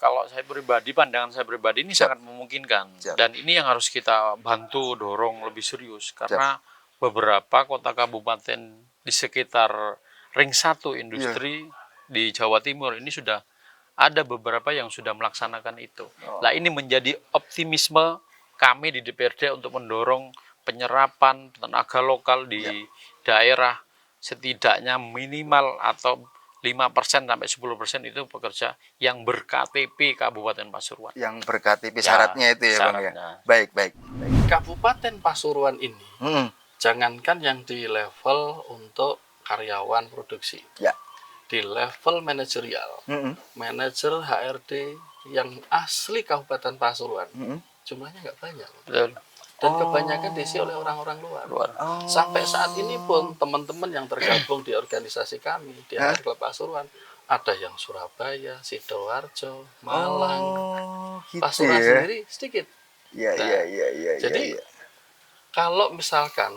kalau saya pribadi, pandangan saya pribadi ini Siap. sangat memungkinkan. Siap. Dan ini yang harus kita bantu, dorong lebih serius. Karena beberapa kota kabupaten di sekitar ring 1 industri di Jawa Timur ini sudah ada beberapa yang sudah melaksanakan itu. Nah, ini menjadi optimisme kami di DPRD untuk mendorong penyerapan tenaga lokal di daerah setidaknya minimal atau 5% sampai 10% itu pekerja yang ber-KTP Kabupaten Pasuruan. Yang ber-KTP syaratnya itu ya Bang ya. Baik. Kabupaten Pasuruan ini jangankan yang di level untuk karyawan produksi. Ya. Di level manajerial. Manajer HRD yang asli Kabupaten Pasuruan. Jumlahnya nggak banyak. Betul. Dan kebanyakan diisi oleh orang-orang luar. Sampai saat ini pun teman-teman yang tergabung di organisasi kami di HR Klub Pasuruan ada yang Surabaya, Sidoarjo, Malang, gitu Pasuruan ya. sendiri sedikit. Iya. Jadi kalau misalkan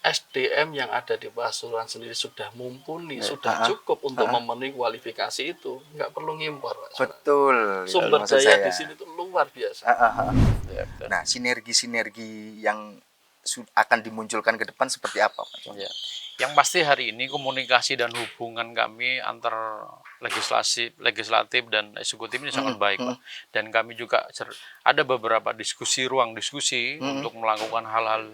SDM yang ada di Pasuruan sendiri sudah mumpuni, sudah cukup untuk memenuhi kualifikasi itu, nggak perlu ngimpor, Pak. Betul. Sumber daya di sini itu luar biasa. Nah, sinergi-sinergi yang akan dimunculkan ke depan seperti apa, Pak? Ya. Yang pasti hari ini komunikasi dan hubungan kami antar legislatif dan eksekutif ini sangat baik, Pak. Dan kami juga ada beberapa ruang diskusi untuk melakukan hal-hal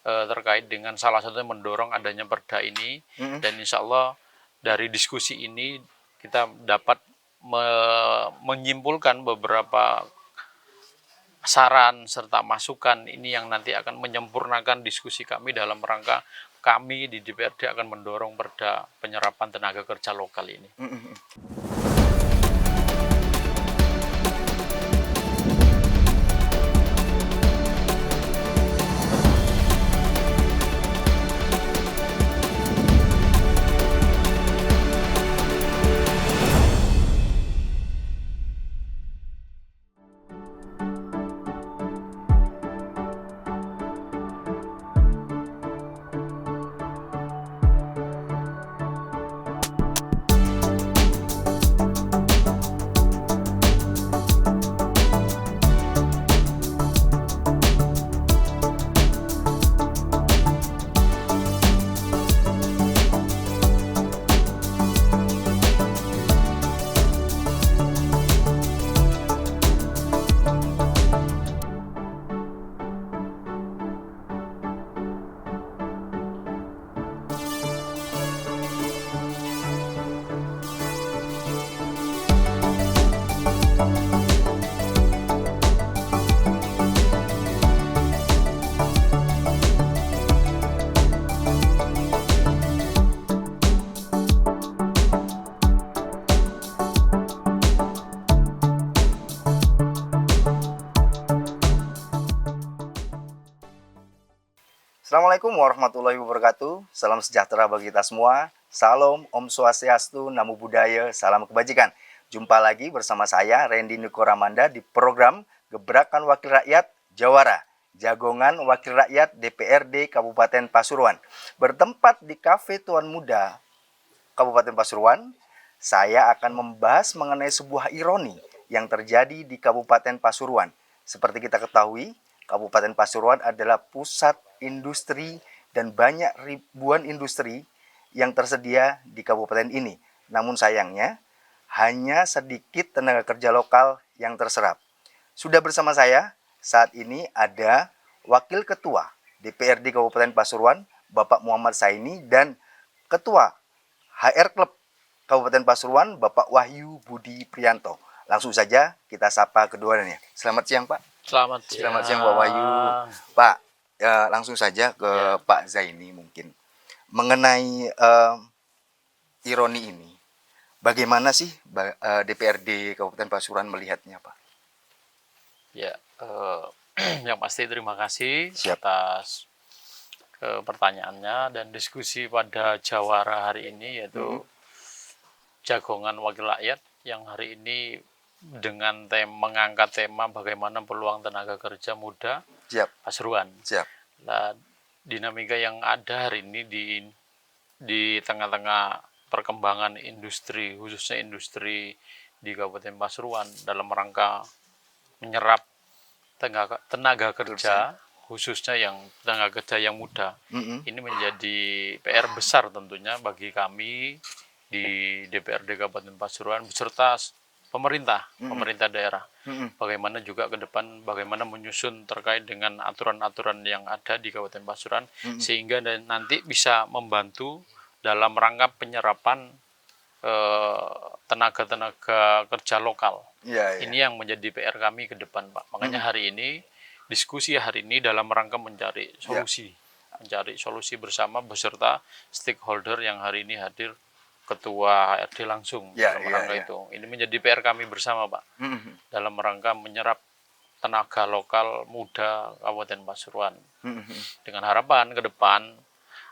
terkait dengan salah satunya mendorong adanya perda ini. Dan insya Allah dari diskusi ini kita dapat menyimpulkan beberapa saran serta masukan ini yang nanti akan menyempurnakan diskusi kami dalam rangka kami di DPRD akan mendorong perda penyerapan tenaga kerja lokal ini. Assalamualaikum warahmatullahi wabarakatuh. Salam sejahtera bagi kita semua. Salam, Om Swastiastu, Namo Buddhaya, salam kebajikan. Jumpa lagi bersama saya, Randy Nikoramanda, di program Gebrakan Wakil Rakyat Jawara, Jagongan Wakil Rakyat DPRD Kabupaten Pasuruan. Bertempat di Cafe Tuan Muda Kabupaten Pasuruan, saya akan membahas mengenai sebuah ironi yang terjadi di Kabupaten Pasuruan. Seperti kita ketahui, Kabupaten Pasuruan adalah pusat industri dan banyak ribuan industri yang tersedia di kabupaten ini. Namun sayangnya, hanya sedikit tenaga kerja lokal yang terserap. Sudah bersama saya saat ini ada Wakil Ketua DPRD Kabupaten Pasuruan, Bapak Muhammad Saini, dan Ketua HR Klub Kabupaten Pasuruan, Bapak Wahyu Budi Priyanto. Langsung saja kita sapa keduanya. Selamat siang, Pak. Selamat siang, Pak Wahyu. Pak, langsung saja ke Pak Zaini mungkin. Mengenai ironi ini, bagaimana sih DPRD Kabupaten Pasuruan melihatnya, Pak? Ya, yang pasti terima kasih atas pertanyaannya dan diskusi pada Jawara hari ini, yaitu Jagongan Wakil Rakyat, yang hari ini dengan mengangkat tema bagaimana peluang tenaga kerja muda Pasuruan. Nah, dinamika yang ada hari ini di tengah-tengah perkembangan industri, khususnya industri di Kabupaten Pasuruan dalam rangka menyerap tenaga kerja, khususnya yang tenaga kerja yang muda. Ini menjadi PR besar tentunya bagi kami di DPRD Kabupaten Pasuruan beserta pemerintah daerah. Bagaimana juga ke depan, bagaimana menyusun terkait dengan aturan-aturan yang ada di Kabupaten Pasuruan, sehingga nanti bisa membantu dalam rangka penyerapan tenaga-tenaga kerja lokal. Ini yang menjadi PR kami ke depan, Pak. Makanya hari ini, diskusi hari ini dalam rangka mencari solusi bersama beserta stakeholder yang hari ini hadir, Ketua HRD langsung dalam rangka itu. Ini menjadi PR kami bersama, Pak, dalam rangka menyerap tenaga lokal muda Kabupaten Pasuruan. Dengan harapan ke depan,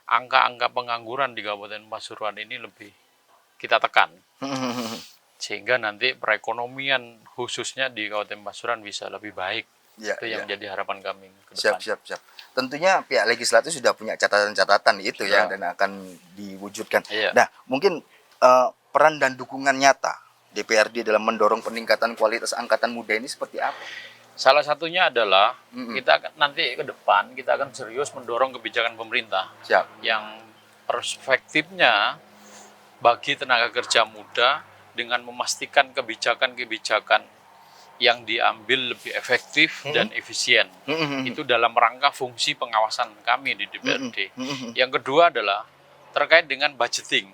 angka-angka pengangguran di Kabupaten Pasuruan ini lebih kita tekan. Sehingga nanti perekonomian khususnya di Kabupaten Pasuruan bisa lebih baik. Itu yang menjadi harapan kami ke depan. Siap. Tentunya pihak legislatif sudah punya catatan-catatan itu ya, dan akan diwujudkan. Nah, mungkin peran dan dukungan nyata DPRD dalam mendorong peningkatan kualitas angkatan muda ini seperti apa? Salah satunya adalah kita nanti ke depan kita akan serius mendorong kebijakan pemerintah yang perspektifnya bagi tenaga kerja muda dengan memastikan kebijakan-kebijakan yang diambil lebih efektif dan efisien. Itu dalam rangka fungsi pengawasan kami di DPRD. Yang kedua adalah terkait dengan budgeting.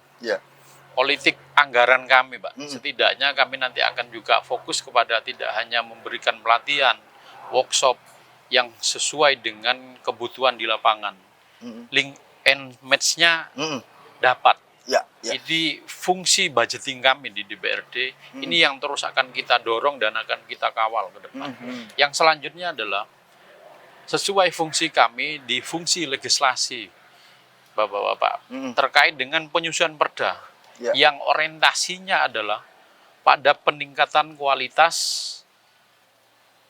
Politik anggaran kami, Pak. Setidaknya kami nanti akan juga fokus kepada tidak hanya memberikan pelatihan, workshop yang sesuai dengan kebutuhan di lapangan. Link and match-nya dapat. Jadi fungsi budgeting kami di DPRD ini yang terus akan kita dorong dan akan kita kawal ke depan. Yang selanjutnya adalah sesuai fungsi kami di fungsi legislasi, Bapak-bapak, terkait dengan penyusunan perda yang orientasinya adalah pada peningkatan kualitas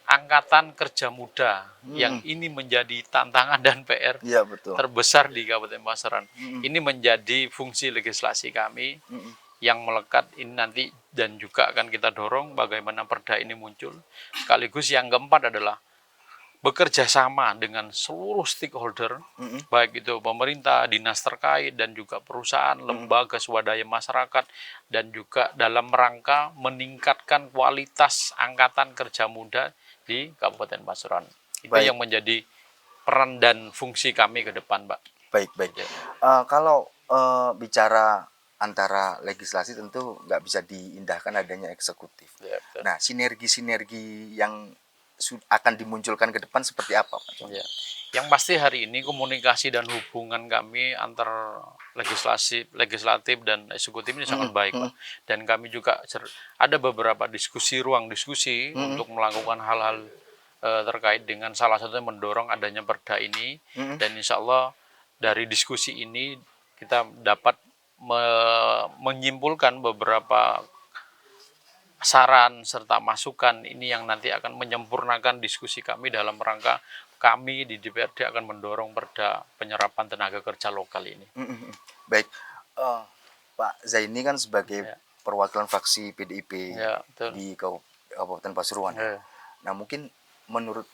angkatan kerja muda yang ini menjadi tantangan dan PR terbesar di Kabupaten Pasuruan. Ini menjadi fungsi legislasi kami yang melekat ini nanti, dan juga akan kita dorong bagaimana perda ini muncul. Sekaligus yang keempat adalah bekerja sama dengan seluruh stakeholder, baik itu pemerintah, dinas terkait, dan juga perusahaan, lembaga swadaya masyarakat, dan juga dalam rangka meningkatkan kualitas angkatan kerja muda di Kabupaten Pasuruan. Itu yang menjadi peran dan fungsi kami ke depan, Pak. Baik. Kalau bicara antara legislasi tentu nggak bisa diindahkan adanya eksekutif. Nah, sinergi-sinergi yang akan dimunculkan ke depan seperti apa, Pak? Yang pasti hari ini komunikasi dan hubungan kami antar legislatif dan eksekutif ini sangat baik, Pak. Dan kami juga ada beberapa ruang diskusi untuk melakukan hal-hal terkait dengan salah satunya mendorong adanya perda ini. Dan insya Allah dari diskusi ini kita dapat menyimpulkan beberapa saran serta masukan ini yang nanti akan menyempurnakan diskusi kami dalam rangka kami di DPRD akan mendorong perda penyerapan tenaga kerja lokal ini. Baik, Pak Zaini kan sebagai perwakilan fraksi PDIP di Kabupaten Pasuruan. Nah, mungkin menurut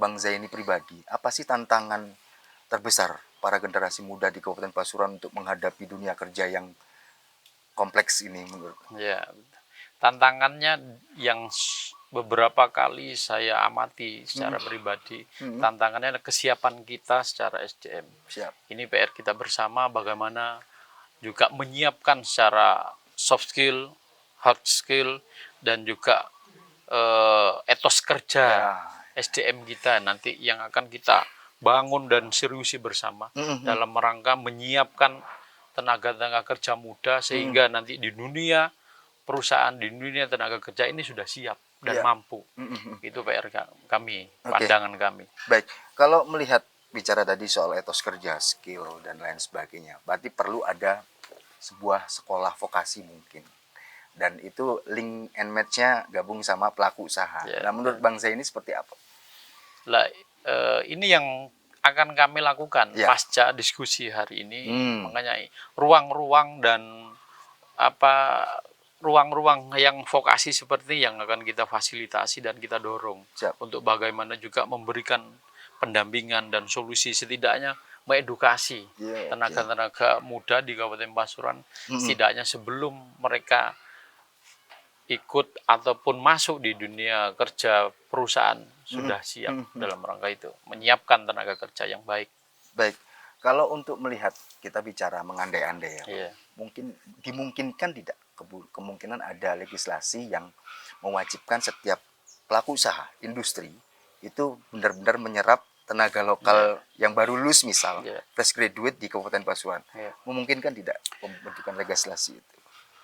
Bang Zaini pribadi, apa sih tantangan terbesar para generasi muda di Kabupaten Pasuruan untuk menghadapi dunia kerja yang kompleks ini menurut? Tantangannya yang beberapa kali saya amati secara pribadi, tantangannya adalah kesiapan kita secara SDM. Ini PR kita bersama, bagaimana juga menyiapkan secara soft skill, hard skill, dan juga etos kerja SDM kita nanti yang akan kita bangun dan seriusi bersama dalam rangka menyiapkan tenaga-tenaga kerja muda sehingga nanti di dunia perusahaan, di dunia tenaga kerja ini sudah siap dan mampu. Itu PR kami, pandangan kami. Baik, kalau melihat bicara tadi soal etos kerja, skill, dan lain sebagainya, berarti perlu ada sebuah sekolah vokasi mungkin. Dan itu link and match-nya gabung sama pelaku usaha. Nah, menurut Bang Zaini seperti apa? Ini yang akan kami lakukan pasca diskusi hari ini. Makanya ruang-ruang dan ruang-ruang yang vokasi seperti yang akan kita fasilitasi dan kita dorong Siap. untuk bagaimana juga memberikan pendampingan dan solusi, setidaknya mengedukasi Iya, tenaga-tenaga muda di Kabupaten Pasuruan, setidaknya sebelum mereka ikut ataupun masuk di dunia kerja perusahaan sudah siap dalam rangka itu, menyiapkan tenaga kerja yang baik. Baik. Kalau untuk melihat, kita bicara mengandai-andai ya, Iya. mungkin dimungkinkan tidak kemungkinan ada legislasi yang mewajibkan setiap pelaku usaha industri itu benar-benar menyerap tenaga lokal yang baru lulus, misal fresh graduate di Kabupaten Pasuruan. Memungkinkan tidak pembentukan legislasi itu?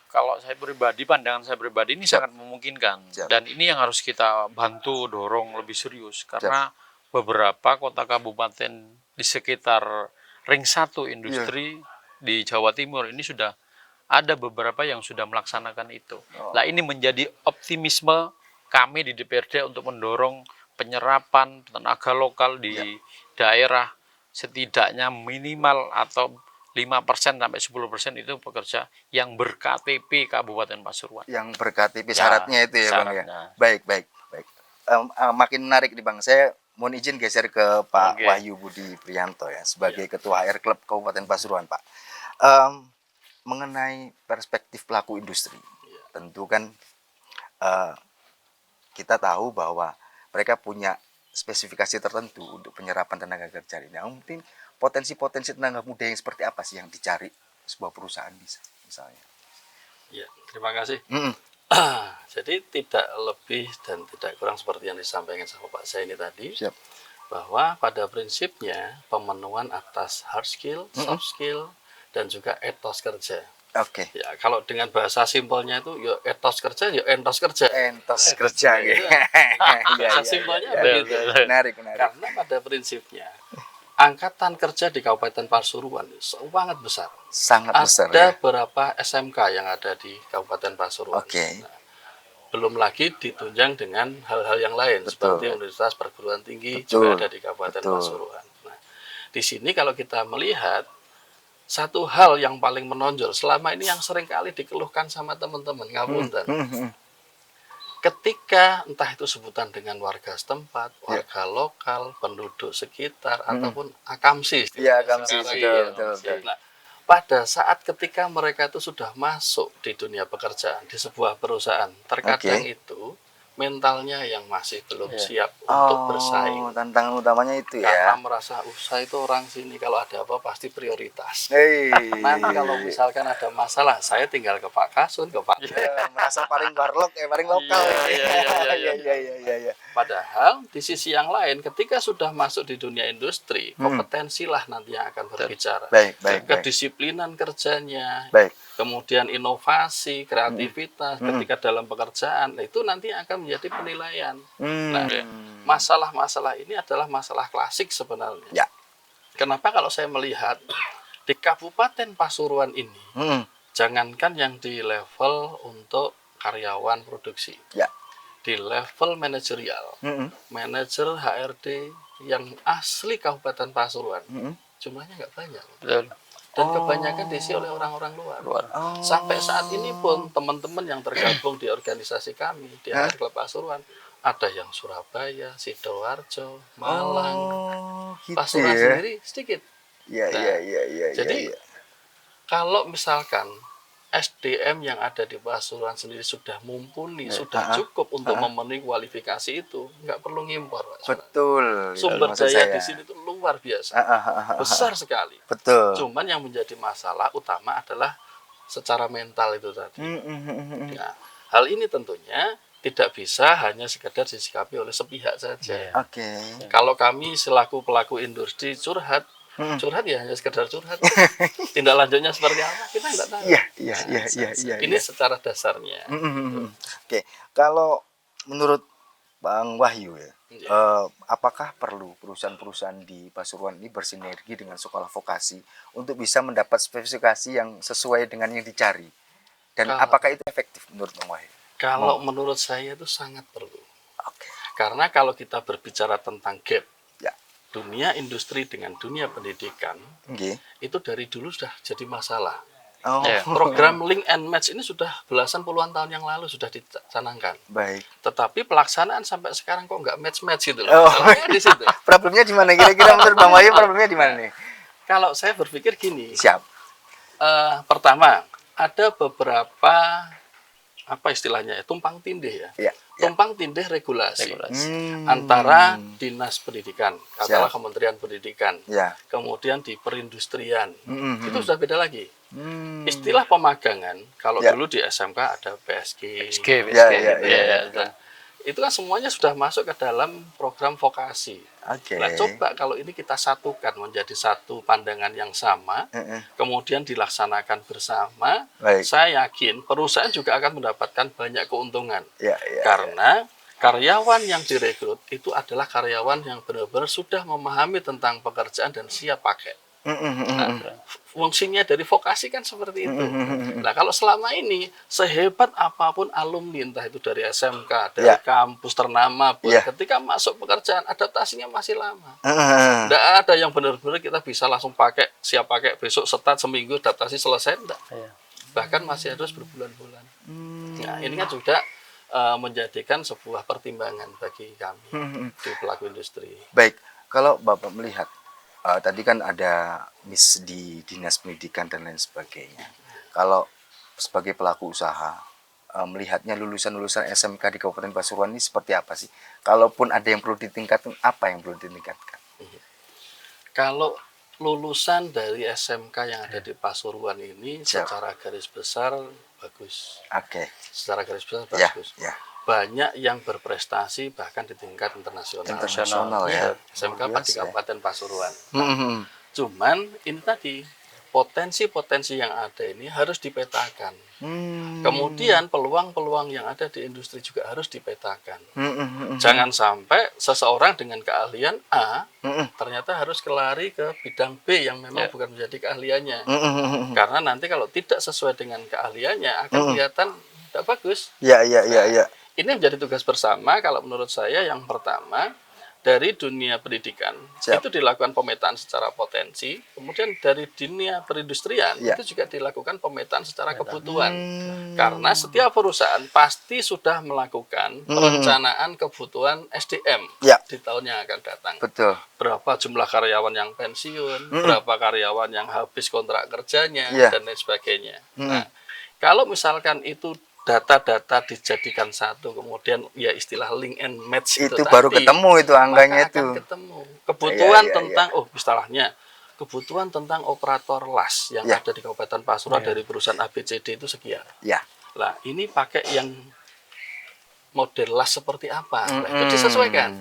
Kalau saya pribadi, pandangan saya pribadi ini sangat memungkinkan. Dan ini yang harus kita bantu dorong lebih serius, karena beberapa kota kabupaten di sekitar ring 1 industri di Jawa Timur ini sudah ada beberapa yang sudah melaksanakan itu. Nah, ini menjadi optimisme kami di DPRD untuk mendorong penyerapan tenaga lokal di daerah, setidaknya minimal atau 5% sampai 10% itu pekerja yang ber-KTP Kabupaten Pasuruan. Yang ber-KTP syaratnya itu ya, Bang ya. Baik. Makin menarik nih, Bang. Saya mohon izin geser ke Pak Wahyu Budi Priyanto ya, sebagai Ketua HR Club Kabupaten Pasuruan, Pak. Mengenai perspektif pelaku industri, tentu kan kita tahu bahwa mereka punya spesifikasi tertentu untuk penyerapan tenaga kerja ini. Mungkin potensi-potensi tenaga muda yang seperti apa sih yang dicari sebuah perusahaan bisa, misalnya? Ya, terima kasih. Jadi tidak lebih dan tidak kurang seperti yang disampaikan sama Pak Zaini tadi. Siap. Bahwa pada prinsipnya pemenuhan atas hard skill, soft skill, dan juga etos kerja. Oke. Ya, kalau dengan bahasa simpelnya itu ya etos kerja, ya entos kerja. Entos kerja gitu. Bahasa simpelnya begitu. Menarik. Karena pada prinsipnya angkatan kerja di Kabupaten Pasuruan sangat besar. Sangat besar. Ada beberapa SMK yang ada di Kabupaten Pasuruan. Oke. Nah, belum lagi ditunjang dengan hal-hal yang lain seperti universitas perguruan tinggi juga ada di Kabupaten Pasuruan. Nah, di sini kalau kita melihat satu hal yang paling menonjol selama ini yang sering kali dikeluhkan sama teman-teman ngapunten. Ketika entah itu sebutan dengan warga setempat, warga lokal, penduduk sekitar ataupun akamsi. Iya, akamsi, betul. Nah, pada saat ketika mereka itu sudah masuk di dunia pekerjaan di sebuah perusahaan, terkadang itu mentalnya yang masih belum siap untuk bersaing. Tantangan utamanya itu ya. Karena merasa usaha itu orang sini, kalau ada apa pasti prioritas. Nanti kalau misalkan ada masalah, saya tinggal ke Pak Kasun, ke Pak. Merasa paling warlock paling lokal. Iya. Padahal di sisi yang lain, ketika sudah masuk di dunia industri, kompetensilah nanti yang akan berbicara. Baik. Kedisiplinan kerjanya. Baik. Kemudian inovasi, kreativitas ketika dalam pekerjaan, itu nanti akan menjadi penilaian. Nah, masalah-masalah ini adalah masalah klasik sebenarnya. Ya. Kenapa kalau saya melihat di Kabupaten Pasuruan ini, jangankan yang di level untuk karyawan produksi, di level manajerial, manajer HRD yang asli Kabupaten Pasuruan, jumlahnya nggak banyak. Dan kebanyakan diisi oleh orang-orang luar. Sampai saat ini pun teman-teman yang tergabung di organisasi kami di HR Club Pasuruan, ada yang Surabaya, Sidoarjo, Malang, Pasuruan sendiri sedikit. Jadi kalau misalkan SDM yang ada di Pasuruan sendiri sudah mumpuni, sudah cukup untuk memenuhi kualifikasi itu, nggak perlu ngimpor. Betul. Sumber daya di sini itu luar biasa, besar sekali. Betul. Cuman yang menjadi masalah utama adalah secara mental itu tadi. Nah, hal ini tentunya tidak bisa hanya sekedar disikapi oleh sepihak saja. Kalau kami selaku pelaku industri curhat ya hanya sekedar curhat. Tindak lanjutnya seperti apa kita nggak tahu. Iya. Ini secara dasarnya. Oke, kalau menurut Bang Wahyu ya, apakah perlu perusahaan-perusahaan di Pasuruan ini bersinergi dengan sekolah vokasi untuk bisa mendapat spesifikasi yang sesuai dengan yang dicari? Dan apakah itu efektif menurut Bang Wahyu? Kalau menurut saya itu sangat perlu. Karena kalau kita berbicara tentang gap, dunia industri dengan dunia pendidikan itu dari dulu sudah jadi masalah. Oh, Iya. Program link and match ini sudah belasan puluhan tahun yang lalu sudah dicanangkan. baik. Tetapi pelaksanaan sampai sekarang kok nggak match-match gitu Oh. loh. Masalahnya di situ. Problemnya di mana kira-kira menurut Bang Wahyu problemnya di mana nih? Kalau saya berpikir gini, Siap. pertama ada beberapa apa istilahnya ya, tumpang tindih ya. Ya. Tumpang tindih regulasi Regulasi. antara dinas pendidikan, katakanlah Siap. Kementerian Pendidikan, Ya. kemudian di perindustrian, Mm-mm. itu sudah beda lagi. Hmm. Istilah pemagangan, kalau Ya. dulu di SMK ada PSG, SK, Ya, SK. ya, Iya, ya. iya. itu kan semuanya sudah masuk ke dalam program vokasi. Oke. Nah, coba kalau ini kita satukan menjadi satu pandangan yang sama, Heeh. kemudian dilaksanakan bersama, Baik. saya yakin perusahaan juga akan mendapatkan banyak keuntungan. Ya, ya. Karena karyawan yang direkrut itu adalah karyawan yang benar-benar sudah memahami tentang pekerjaan dan siap pakai. Mm-mm. Fungsinya dari vokasi kan seperti itu. Mm-mm. Nah, kalau selama ini sehebat apapun alumni, entah itu dari SMK, dari Ya. kampus ternama, Ya. ketika masuk pekerjaan adaptasinya masih lama. Heeh. Tidak ada yang benar-benar kita bisa langsung pakai, siap pakai besok start seminggu adaptasi selesai, enggak. Iya. Bahkan masih harus berbulan-bulan. Hmm. Nah, ini kan juga menjadikan sebuah pertimbangan bagi kami di pelaku industri. Baik, kalau Bapak melihat tadi kan ada miss di dinas pendidikan dan lain sebagainya. Kalau sebagai pelaku usaha melihatnya lulusan-lulusan SMK di Kabupaten Pasuruan ini seperti apa sih? Kalaupun ada yang perlu ditingkatkan, apa yang perlu ditingkatkan? Kalau lulusan dari SMK yang ada di Pasuruan ini Siap. secara garis besar bagus. Oke, Secara garis besar ya, bagus. ya. Banyak yang berprestasi bahkan di tingkat internasional. Internasional ya. SMK Luar di biasa ya. Kabupaten Pasuruan. Mhm. Cuman ini tadi potensi-potensi yang ada ini harus dipetakan. Hmm. Kemudian peluang-peluang yang ada di industri juga harus dipetakan. Mhm. Jangan sampai seseorang dengan keahlian A Mhm. ternyata harus kelari ke bidang B yang memang Ya. bukan menjadi keahliannya. Mhm. Karena nanti kalau tidak sesuai dengan keahliannya akan kelihatan tidak bagus. Ya, ya, ya, ya. Ini menjadi tugas bersama kalau menurut saya. Yang pertama, dari dunia pendidikan Siap. itu dilakukan pemetaan secara potensi, kemudian dari dunia perindustrian Ya. itu juga dilakukan pemetaan secara kebutuhan. Hmm. Karena setiap perusahaan pasti sudah melakukan perencanaan kebutuhan SDM Ya. di tahun yang akan datang. Betul. Berapa jumlah karyawan yang pensiun, berapa karyawan yang habis kontrak kerjanya, Ya. dan lain sebagainya. Nah, kalau misalkan itu data-data dijadikan satu, kemudian ya istilah link and match Itu baru tadi, ketemu itu angkanya maka akan itu. ketemu kebutuhan Ya, ya, tentang istilahnya kebutuhan tentang operator las yang Ya. ada di Kabupaten Pasuruan dari perusahaan ABCD itu sekian. Ya. Lah, ini pakai yang model las seperti apa? Nah, itu disesuaikan.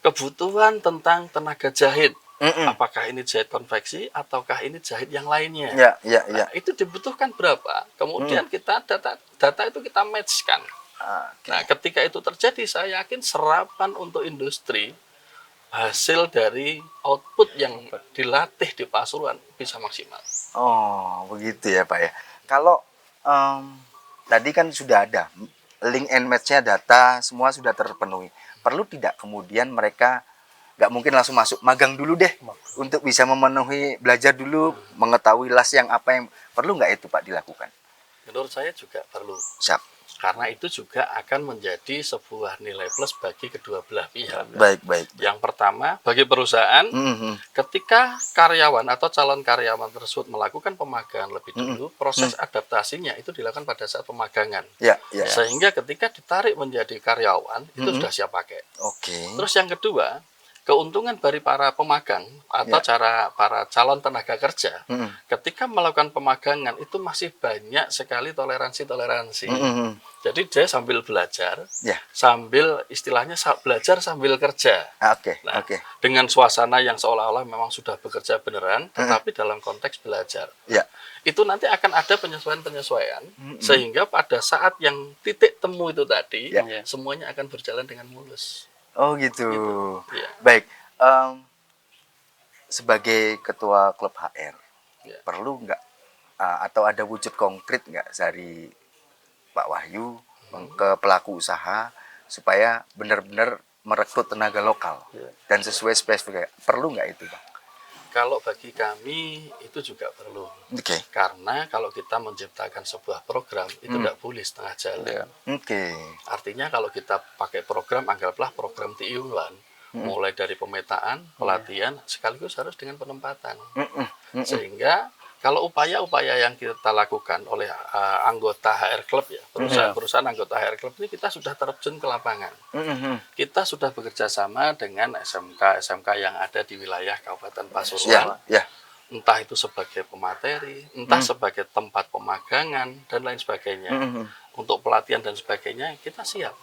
Kebutuhan tentang tenaga jahit. Apakah ini jahit konveksi ataukah ini jahit yang lainnya? Ya, ya, ya. Nah, itu dibutuhkan berapa? Kemudian kita data itu kita matchkan. Oke. Nah, ketika itu terjadi, saya yakin serapan untuk industri hasil dari output yang dilatih di Pasuruan bisa maksimal. Oh, begitu ya Pak ya. Kalau tadi kan sudah ada link and match-nya, data semua sudah terpenuhi. Perlu tidak kemudian mereka nggak mungkin langsung masuk, magang dulu deh untuk bisa memenuhi, belajar dulu, mengetahui las yang apa yang perlu nggak itu Pak dilakukan? Menurut saya juga perlu. Siap. Karena itu juga akan menjadi sebuah nilai plus bagi kedua belah pihak. Baik, baik. Yang pertama, bagi perusahaan, ketika karyawan atau calon karyawan tersebut melakukan pemagangan lebih dulu, proses adaptasinya itu dilakukan pada saat pemagangan. Ya, ya. Sehingga ketika ditarik menjadi karyawan, itu sudah siap pakai. Oke. Terus yang kedua, keuntungan dari para pemagang atau para calon tenaga kerja, ketika melakukan pemagangan itu masih banyak sekali toleransi-toleransi. Jadi dia sambil belajar, Ya. sambil istilahnya belajar sambil kerja. Oke, Nah, oke. dengan suasana yang seolah-olah memang sudah bekerja beneran, tetapi dalam konteks belajar. Ya. Itu nanti akan ada penyesuaian-penyesuaian, sehingga pada saat yang titik temu itu tadi, Ya. semuanya akan berjalan dengan mulus. Oh gitu. Ya. Baik. Sebagai ketua klub HR, Ya. perlu nggak atau ada wujud konkret nggak dari Pak Wahyu ke pelaku usaha supaya benar-benar merekrut tenaga lokal dan sesuai spesifikasi? Perlu nggak itu, Bang? kalau bagi kami itu juga perlu. Oke. Karena kalau kita menciptakan sebuah program itu tidak boleh setengah jalan. Iya. Oke. Artinya kalau kita pakai program, anggaplah program TIUan, mulai dari pemetaan, pelatihan, sekaligus harus dengan penempatan. Sehingga kalau upaya-upaya yang kita lakukan oleh anggota HR Club ya, perusahaan-perusahaan anggota HR Club ini kita sudah terjun ke lapangan. Kita sudah bekerja sama dengan SMK yang ada di wilayah Kabupaten Pasuruan. Ya. Entah itu sebagai pemateri, entah sebagai tempat pemagangan, dan lain sebagainya. Untuk pelatihan dan sebagainya, kita siap.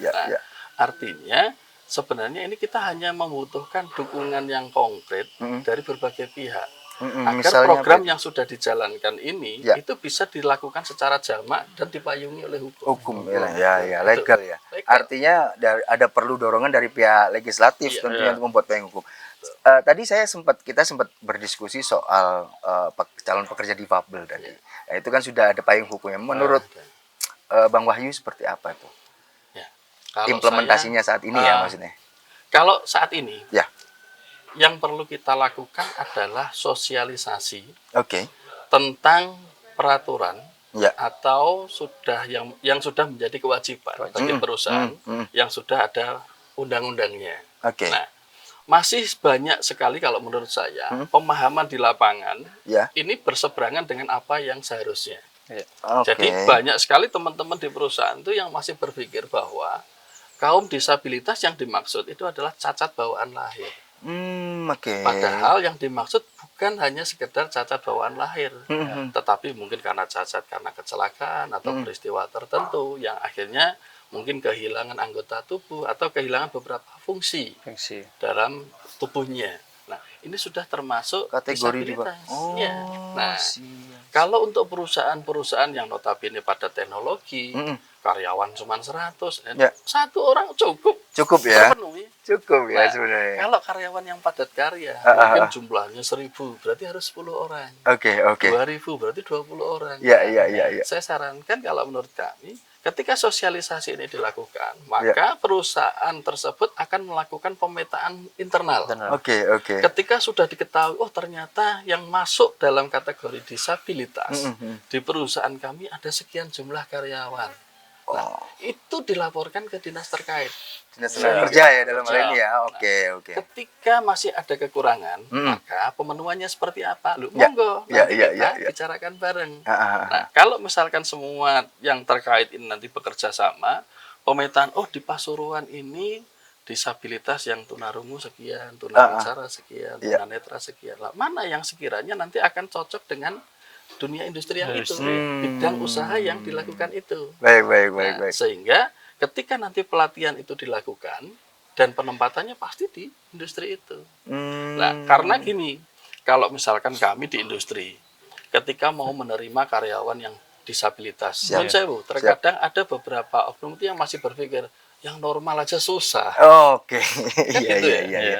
Nah, artinya, sebenarnya ini kita hanya membutuhkan dukungan yang konkret dari berbagai pihak. Agar Misalnya program yang sudah dijalankan ini, itu bisa dilakukan secara jamak dan dipayungi oleh hukum. Ya, legal ya. Artinya ada perlu dorongan dari pihak legislatif tentunya untuk membuat payung hukum. Tadi kita sempat berdiskusi soal calon pekerja difabel tadi. Nah, itu kan sudah ada payung hukumnya. Menurut Bang Wahyu seperti apa tuh? Ya. Kalau implementasinya saat ini ya maksudnya? Kalau saat ini, ya, yang perlu kita lakukan adalah sosialisasi tentang peraturan atau sudah yang sudah menjadi kewajiban bagi perusahaan yang sudah ada undang-undangnya. Nah, masih banyak sekali kalau menurut saya pemahaman di lapangan ini berseberangan dengan apa yang seharusnya. Jadi banyak sekali teman-teman di perusahaan itu yang masih berpikir bahwa kaum disabilitas yang dimaksud itu adalah cacat bawaan lahir. Padahal yang dimaksud bukan hanya sekedar cacat bawaan lahir, tetapi mungkin karena cacat karena kecelakaan atau peristiwa tertentu yang akhirnya mungkin kehilangan anggota tubuh atau kehilangan beberapa fungsi dalam tubuhnya. Nah, ini sudah termasuk kategori disabilitas. Nah, kalau untuk perusahaan-perusahaan yang notabene pada teknologi, karyawan cuma 100, satu orang cukup ya, terpenuhi. Ya sebenarnya. Kalau karyawan yang padat karya, mungkin jumlahnya 1000, berarti harus 10 orang. 2000 berarti 20 orang. Saya sarankan kalau menurut kami, ketika sosialisasi ini dilakukan, maka perusahaan tersebut akan melakukan pemetaan internal. Ketika sudah diketahui, oh ternyata yang masuk dalam kategori disabilitas di perusahaan kami ada sekian jumlah karyawan. Nah, itu dilaporkan ke dinas terkait. Dinas tenaga kerja ya dalam hal ini ya. Ketika masih ada kekurangan, maka pemenuhannya seperti apa? Monggo, nanti kita bicarakan bareng. Nah, kalau misalkan semua yang terkait ini nanti bekerja sama, pemetaan, oh di Pasuruan ini disabilitas yang tunarungu sekian, tunawicara sekian, tunanetra sekian. Lah, mana yang sekiranya nanti akan cocok dengan dunia industri yang itu, bidang usaha yang dilakukan itu. Baik. Sehingga ketika nanti pelatihan itu dilakukan dan penempatannya pasti di industri itu. Nah, karena gini, kalau misalkan kami di industri, ketika mau menerima karyawan yang disabilitas, terkadang ada beberapa oknum yang masih berpikir yang normal aja susah.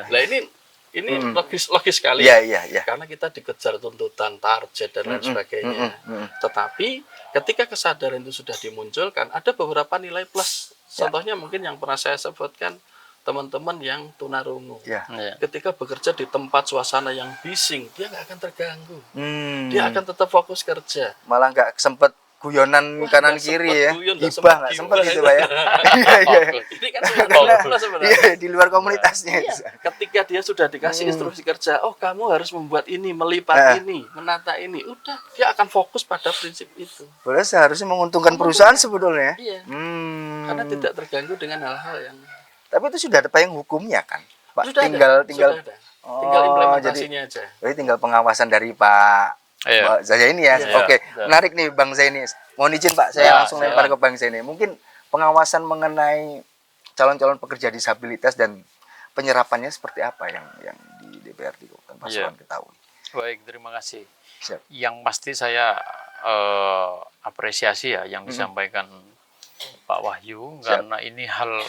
Nah, ini logis sekali, karena kita dikejar tuntutan target dan lain sebagainya. Tetapi ketika kesadaran itu sudah dimunculkan, ada beberapa nilai plus. Contohnya mungkin yang pernah saya sebutkan, teman-teman yang tunarungu. Ketika bekerja di tempat suasana yang bising, dia nggak akan terganggu. Dia akan tetap fokus kerja. Malah nggak sempat guyonan kanan kiri ya. Gibah nggak sempat gitu Pak ya. Ini kan sebenarnya. Di luar komunitasnya. Ketika dia sudah dikasih instruksi kerja, oh kamu harus membuat ini, melipat ini, menata ini, udah dia akan fokus pada prinsip itu. Boleh seharusnya menguntungkan perusahaan sebetulnya. Karena tidak terganggu dengan hal-hal yang. Tapi itu sudah ada payung hukumnya kan, Pak. Sudah tinggal tinggal implementasinya aja. Jadi tinggal pengawasan dari Pak Zaini ya. Menarik nih Bang Zaini. Mohon izin Pak, saya langsung lempar ke Bang Zaini. Mungkin pengawasan mengenai calon-calon pekerja disabilitas dan penyerapannya seperti apa yang di DPRD Kabupaten Pasuruan ketahui. Baik, terima kasih. Yang pasti saya apresiasi ya yang disampaikan Pak Wahyu, karena ini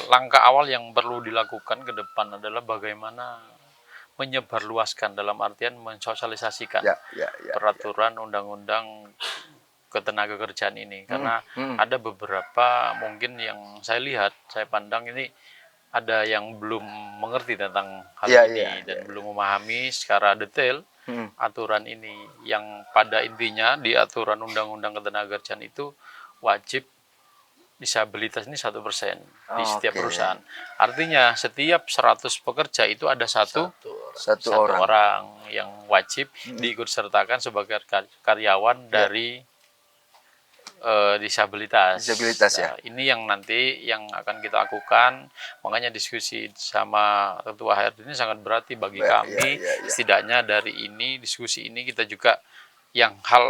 langkah awal yang perlu dilakukan ke depan adalah bagaimana menyebarluaskan, dalam artian mensosialisasikan peraturan undang-undang ketenaga kerjaan ini, karena ada beberapa mungkin yang saya lihat, saya pandang ini ada yang belum mengerti tentang hal Iya, ini iya, dan iya. belum memahami secara detail aturan ini, yang pada intinya di aturan Undang-Undang Ketenagakerjaan itu wajib disabilitas ini 1% di setiap Oke. perusahaan. Artinya setiap 100 pekerja itu ada satu Satu satu orang. orang yang wajib diikutsertakan sebagai karyawan dari disabilitas. Disabilitas, ya. Nah, ini yang nanti yang akan kita lakukan. Makanya diskusi sama Ketua HRD ini sangat berarti bagi Iya, kami. iya, iya. Setidaknya dari ini diskusi ini kita juga hal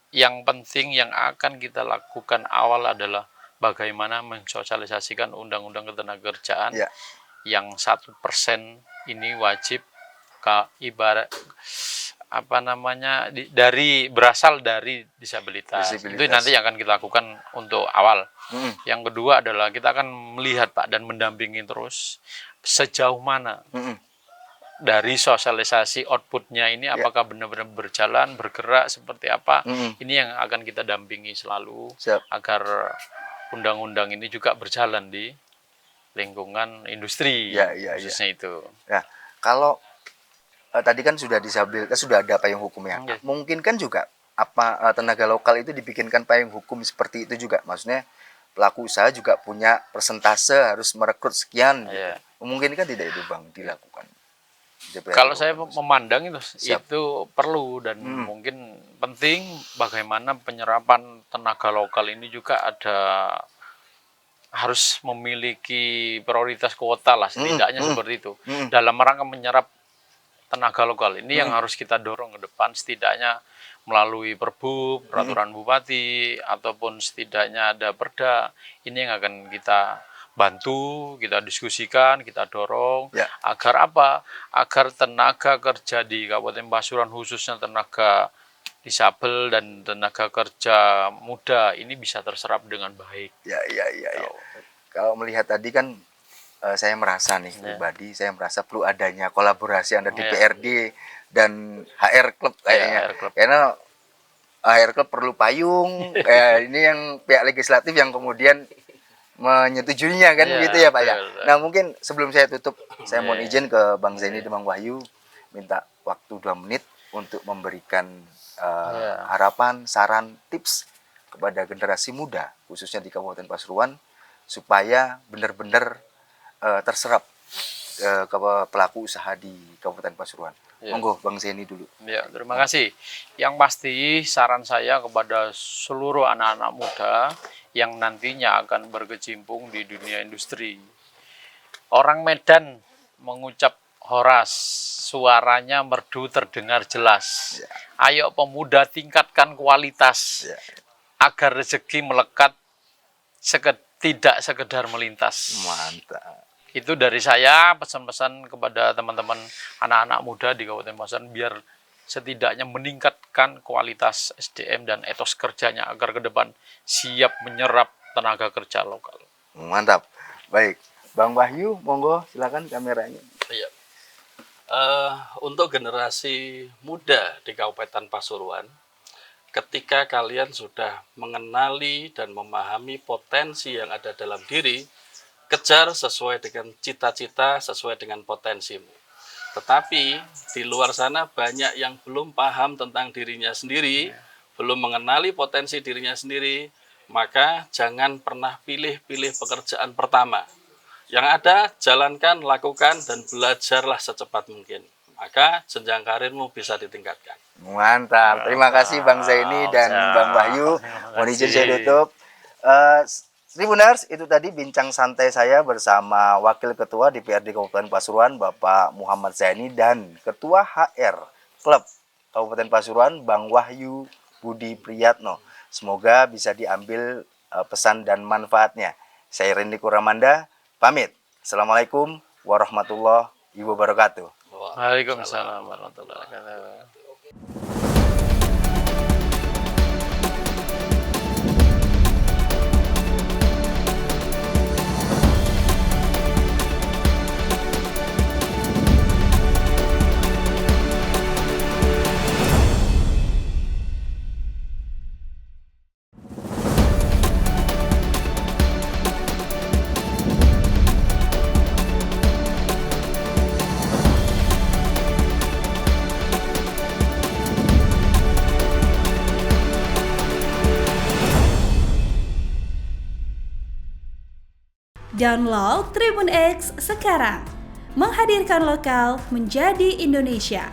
yang penting yang akan kita lakukan awal adalah bagaimana mensosialisasikan Undang-Undang Ketenagakerjaan Iya. yang 1% ini wajib ibarat berasal dari disabilitas. Itu nanti yang akan kita lakukan untuk awal. Yang kedua adalah kita akan melihat Pak dan mendampingi terus sejauh mana dari sosialisasi outputnya ini apakah benar-benar berjalan, bergerak seperti apa. Ini yang akan kita dampingi selalu. Siap. Agar undang-undang ini juga berjalan di lingkungan industri, khususnya itu. Nah, kalau tadi kan sudah disabilitas, sudah ada payung hukumnya. Yes. Mungkin kan juga tenaga lokal itu dibikinkan payung hukum seperti itu juga. Maksudnya pelaku usaha juga punya persentase harus merekrut sekian. Gitu. Yeah. Memungkinkan tidak itu Bang dilakukan? Kalau saya memandang itu perlu dan mungkin penting bagaimana penyerapan tenaga lokal ini juga harus memiliki prioritas kuota lah setidaknya seperti itu. Dalam rangka menyerap tenaga lokal ini yang harus kita dorong ke depan setidaknya melalui Perbup, peraturan bupati ataupun setidaknya ada perda. Ini yang akan kita bantu, kita diskusikan, kita dorong agar apa? Agar tenaga kerja di Kabupaten Pasuruan khususnya tenaga disabel dan tenaga kerja muda ini bisa terserap dengan baik. Ya. Kalau melihat tadi kan saya merasa nih pribadi, saya merasa perlu adanya kolaborasi antara DPRD dan HR Club kayaknya. HR Club. Karena HR Club perlu payung, ini yang pihak legislatif yang kemudian menyetujuinya kan begitu ya Pak ya. Nah mungkin sebelum saya tutup, saya mohon izin ke Bang Zaini dan Bang Wahyu minta waktu 2 menit untuk memberikan harapan, saran, tips kepada generasi muda khususnya di Kabupaten Pasuruan supaya benar-benar terserap ke pelaku usaha di Kabupaten Pasuruan. Monggo Bang Zaini dulu. Ya, terima kasih. Yang pasti saran saya kepada seluruh anak-anak muda yang nantinya akan berkecimpung di dunia industri. Orang Medan mengucap horas, suaranya merdu terdengar jelas. Ayo pemuda tingkatkan kualitas agar rezeki melekat tidak sekedar melintas. Mantap. Itu dari saya pesan-pesan kepada teman-teman anak-anak muda di Kabupaten Pasuruan biar setidaknya meningkatkan kualitas SDM dan etos kerjanya agar ke depan siap menyerap tenaga kerja lokal. Mantap. Baik, Bang Wahyu, monggo silakan kameranya. Iya. Untuk generasi muda di Kabupaten Pasuruan, ketika kalian sudah mengenali dan memahami potensi yang ada dalam diri, kejar sesuai dengan cita-cita, sesuai dengan potensimu. Tetapi di luar sana banyak yang belum paham tentang dirinya sendiri, belum mengenali potensi dirinya sendiri, maka jangan pernah pilih-pilih pekerjaan pertama. Yang ada, jalankan, lakukan, dan belajarlah secepat mungkin. Maka jenjang karirmu bisa ditingkatkan. Mantap. Terima kasih Bang Zaini dan Bang Wahyu. Mohon izin saya tutup. Tribuners, itu tadi bincang santai saya bersama Wakil Ketua DPRD Kabupaten Pasuruan, Bapak Muhammad Zaini, dan Ketua HR Klub Kabupaten Pasuruan, Bang Wahyu Budi Priyatno. Semoga bisa diambil pesan dan manfaatnya. Saya Randy Kuramanda, pamit. Assalamualaikum warahmatullahi wabarakatuh. Waalaikumsalam warahmatullahi wabarakatuh. Download Tribun X sekarang. Menghadirkan lokal menjadi Indonesia.